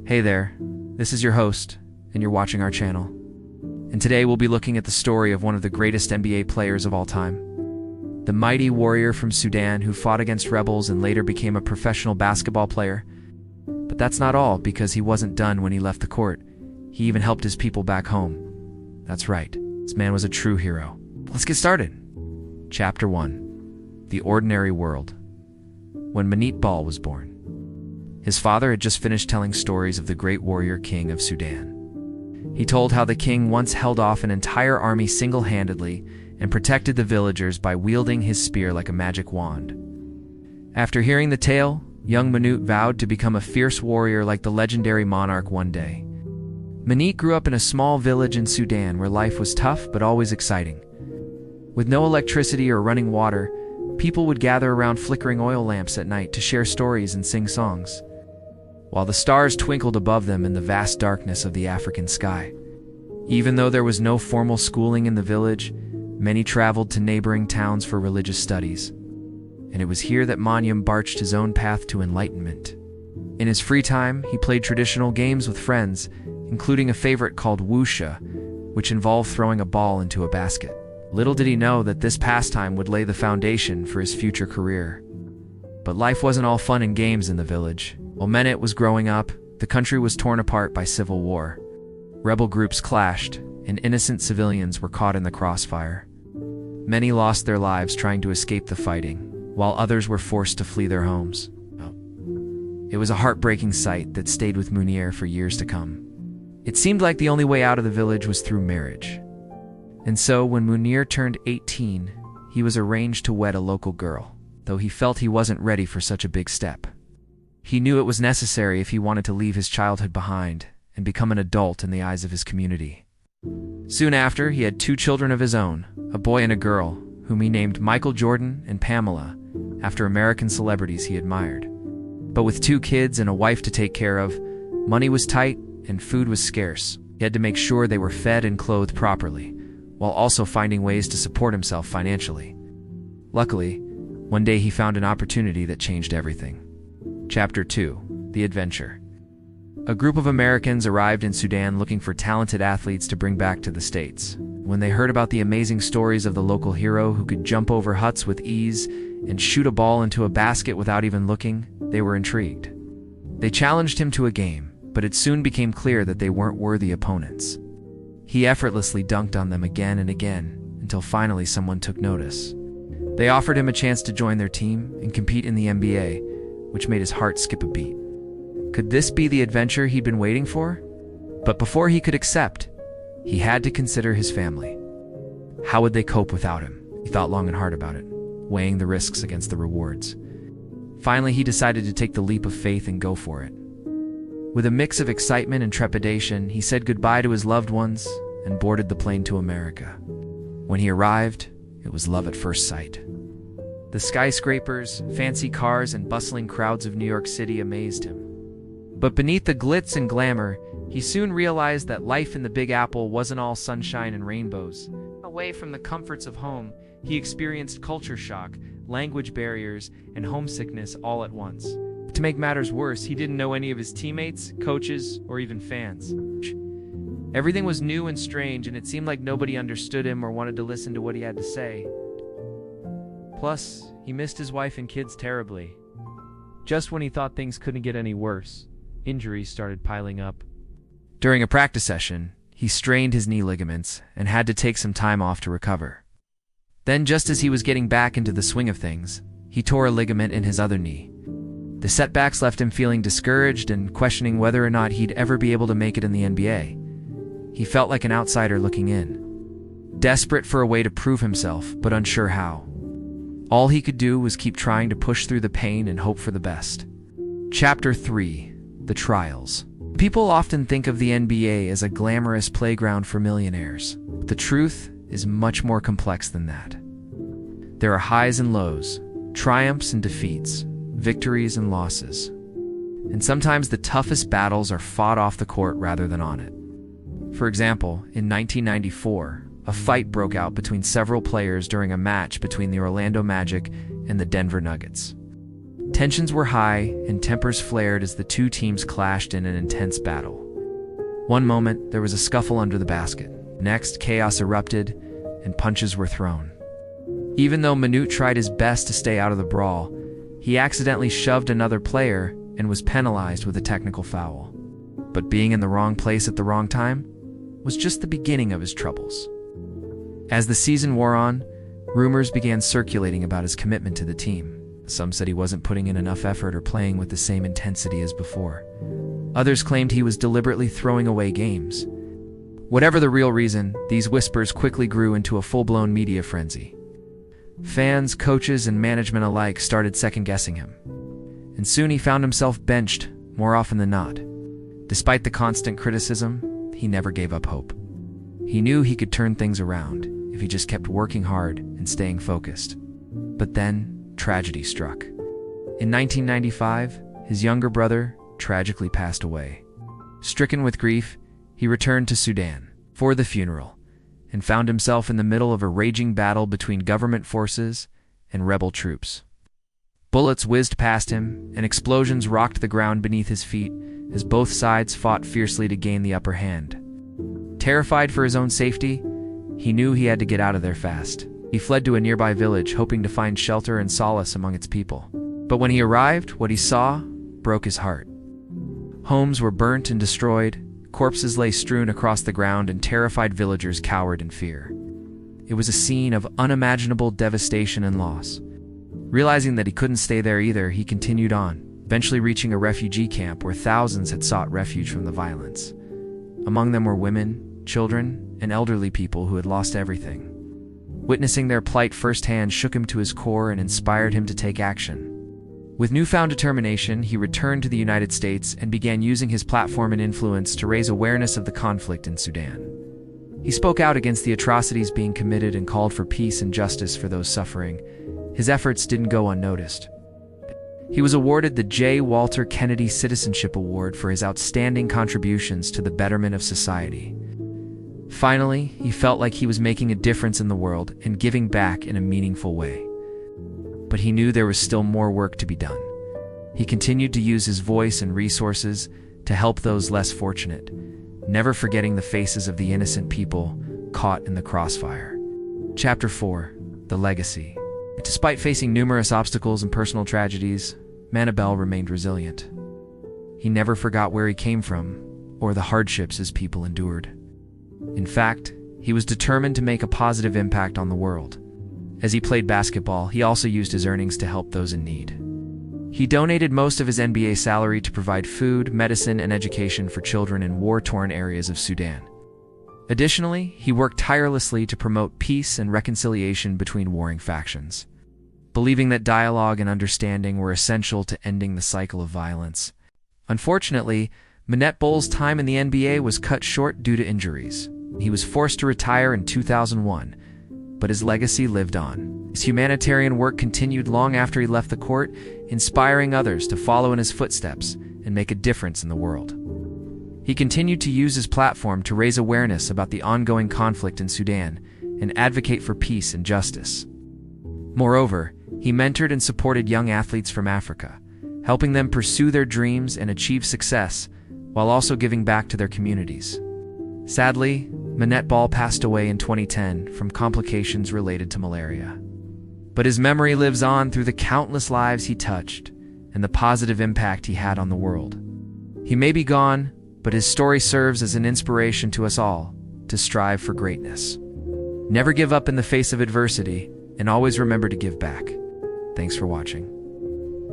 Hey there, this is your host, and you're watching our channel. And today we'll be looking at the story of one of the greatest NBA players of all time. The mighty warrior from Sudan who fought against rebels and later became a professional basketball player. But that's not all, because he wasn't done when he left the court. He even helped his people back home. That's right, this man was a true hero. Let's get started. Chapter 1. The Ordinary World. When Manute Bol was born, his father had just finished telling stories of the great warrior king of Sudan. He told how the king once held off an entire army single-handedly and protected the villagers by wielding his spear like a magic wand. After hearing the tale, young Manute vowed to become a fierce warrior like the legendary monarch one day. Manute grew up in a small village in Sudan where life was tough but always exciting. With no electricity or running water, people would gather around flickering oil lamps at night to share stories and sing songs, while the stars twinkled above them in the vast darkness of the African sky. Even though there was no formal schooling in the village, many traveled to neighboring towns for religious studies. And it was here that Manute barched his own path to enlightenment. In his free time, he played traditional games with friends, including a favorite called Wusha, which involved throwing a ball into a basket. Little did he know that this pastime would lay the foundation for his future career. But life wasn't all fun and games in the village. While Manute was growing up, the country was torn apart by civil war. Rebel groups clashed, and innocent civilians were caught in the crossfire. Many lost their lives trying to escape the fighting, while others were forced to flee their homes. It was a heartbreaking sight that stayed with Manute for years to come. It seemed like the only way out of the village was through marriage. And so, when Manute turned 18, he was arranged to wed a local girl, though he felt he wasn't ready for such a big step. He knew it was necessary if he wanted to leave his childhood behind and become an adult in the eyes of his community. Soon after, he had 2 children of his own, a boy and a girl, whom he named Michael Jordan and Pamela, after American celebrities he admired. But with 2 kids and a wife to take care of, money was tight and food was scarce. He had to make sure they were fed and clothed properly, while also finding ways to support himself financially. Luckily, one day he found an opportunity that changed everything. Chapter 2. The Adventure. A group of Americans arrived in Sudan looking for talented athletes to bring back to the States. When they heard about the amazing stories of the local hero who could jump over huts with ease and shoot a ball into a basket without even looking, they were intrigued. They challenged him to a game, but it soon became clear that they weren't worthy opponents. He effortlessly dunked on them again and again, until finally someone took notice. They offered him a chance to join their team and compete in the NBA, which made his heart skip a beat. Could this be the adventure he'd been waiting for? But before he could accept, he had to consider his family. How would they cope without him? He thought long and hard about it, weighing the risks against the rewards. Finally, he decided to take the leap of faith and go for it. With a mix of excitement and trepidation, he said goodbye to his loved ones and boarded the plane to America. When he arrived, it was love at first sight. The skyscrapers, fancy cars, and bustling crowds of New York City amazed him. But beneath the glitz and glamour, he soon realized that life in the Big Apple wasn't all sunshine and rainbows. Away from the comforts of home, he experienced culture shock, language barriers, and homesickness all at once. To make matters worse, he didn't know any of his teammates, coaches, or even fans. Everything was new and strange, and it seemed like nobody understood him or wanted to listen to what he had to say. Plus, he missed his wife and kids terribly. Just when he thought things couldn't get any worse, injuries started piling up. During a practice session, he strained his knee ligaments and had to take some time off to recover. Then, just as he was getting back into the swing of things, he tore a ligament in his other knee. The setbacks left him feeling discouraged and questioning whether or not he'd ever be able to make it in the NBA. He felt like an outsider looking in, desperate for a way to prove himself, but unsure how. All he could do was keep trying to push through the pain and hope for the best. Chapter 3. The Trials. People often think of the NBA as a glamorous playground for millionaires. The truth is much more complex than that. There are highs and lows, triumphs and defeats, victories and losses. And sometimes the toughest battles are fought off the court rather than on it. For example, in 1994, a fight broke out between several players during a match between the Orlando Magic and the Denver Nuggets. Tensions were high and tempers flared as the two teams clashed in an intense battle. One moment, there was a scuffle under the basket. Next, chaos erupted and punches were thrown. Even though Manute tried his best to stay out of the brawl, he accidentally shoved another player and was penalized with a technical foul. But being in the wrong place at the wrong time was just the beginning of his troubles. As the season wore on, rumors began circulating about his commitment to the team. Some said he wasn't putting in enough effort or playing with the same intensity as before. Others claimed he was deliberately throwing away games. Whatever the real reason, these whispers quickly grew into a full-blown media frenzy. Fans, coaches, and management alike started second-guessing him. And soon he found himself benched, more often than not. Despite the constant criticism, he never gave up hope. He knew he could turn things around if he just kept working hard and staying focused. But then, tragedy struck. In 1995, his younger brother tragically passed away. Stricken with grief, he returned to Sudan for the funeral and found himself in the middle of a raging battle between government forces and rebel troops. Bullets whizzed past him, and explosions rocked the ground beneath his feet as both sides fought fiercely to gain the upper hand. Terrified for his own safety, he knew he had to get out of there fast. He fled to a nearby village, hoping to find shelter and solace among its people. But when he arrived, what he saw broke his heart. Homes were burnt and destroyed, corpses lay strewn across the ground, and terrified villagers cowered in fear. It was a scene of unimaginable devastation and loss. Realizing that he couldn't stay there either, he continued on, eventually reaching a refugee camp where thousands had sought refuge from the violence. Among them were women, children, and elderly people who had lost everything. Witnessing their plight firsthand shook him to his core and inspired him to take action. With newfound determination, he returned to the United States and began using his platform and influence to raise awareness of the conflict in Sudan. He spoke out against the atrocities being committed and called for peace and justice for those suffering. His efforts didn't go unnoticed. He was awarded the J. Walter Kennedy Citizenship Award for his outstanding contributions to the betterment of society. Finally, he felt like he was making a difference in the world and giving back in a meaningful way. But he knew there was still more work to be done. He continued to use his voice and resources to help those less fortunate, never forgetting the faces of the innocent people caught in the crossfire. Chapter 4: The Legacy. Despite facing numerous obstacles and personal tragedies, Manute Bol remained resilient. He never forgot where he came from or the hardships his people endured. In fact, he was determined to make a positive impact on the world. As he played basketball, he also used his earnings to help those in need. He donated most of his NBA salary to provide food, medicine, and education for children in war-torn areas of Sudan. Additionally, he worked tirelessly to promote peace and reconciliation between warring factions, believing that dialogue and understanding were essential to ending the cycle of violence. Unfortunately, Manute Bol's time in the NBA was cut short due to injuries. He was forced to retire in 2001, but his legacy lived on. His humanitarian work continued long after he left the court, inspiring others to follow in his footsteps and make a difference in the world. He continued to use his platform to raise awareness about the ongoing conflict in Sudan and advocate for peace and justice. Moreover, he mentored and supported young athletes from Africa, helping them pursue their dreams and achieve success while also giving back to their communities. Sadly, Manute Bol passed away in 2010 from complications related to malaria. But his memory lives on through the countless lives he touched and the positive impact he had on the world. He may be gone, but his story serves as an inspiration to us all to strive for greatness. Never give up in the face of adversity, and always remember to give back. Thanks for watching.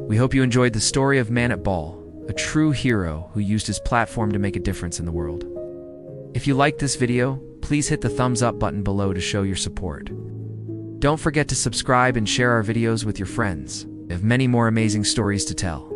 We hope you enjoyed the story of Manute Bol, a true hero who used his platform to make a difference in the world. If you liked this video, please hit the thumbs up button below to show your support. Don't forget to subscribe and share our videos with your friends. We have many more amazing stories to tell.